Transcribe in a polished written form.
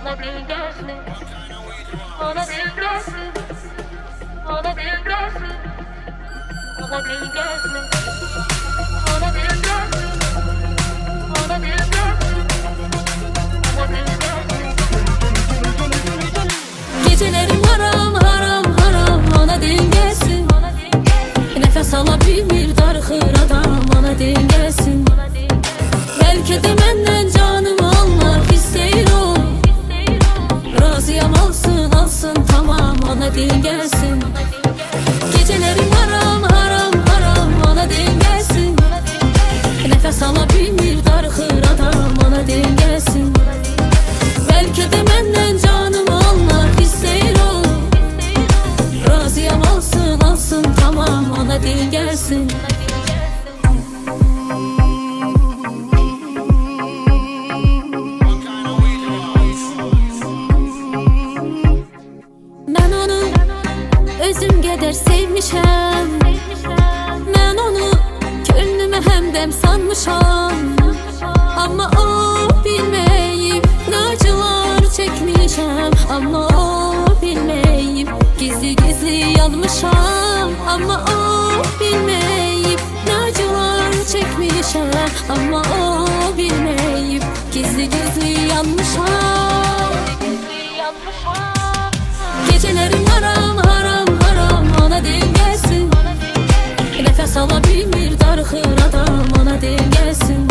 Ona değil gelsin. Ona değil gelsin. Ona değil gelsin. Ona değil gelsin. Ona değil gelsin. Ona değil gelsin. Ona değil gelsin. Gecelerim haram haram haram. Ona değil gelsin. Nefes alabilmir darxır adam. Ona değil gelsin. Belki de menden canımı almak isteyir o. Razıyam alsın alsın tamam ona değil gelsin. Gecelerim haram haram haram ona değil gelsin. Nefes alabilmir darxır adam ona değil gelsin. Belki de menden canımı almak isteyir o. Razıyam alsın alsın tamam ona değil gelsin. Özüm qədər sevmişəm. Mən onu könlümə həmdəm sanmışam. Amma o bilməyib nə acılar çəkmişəm. Amma o bilməyib gizli gizli yanmışam. Amma o bilməyib nə acılar çəkmişəm. Amma o bilməyib gizli gizli yanmışam. Gecelerim haram haram haram ona değil gelsin. Nefes alabilmir darxır adam ona değil gelsin.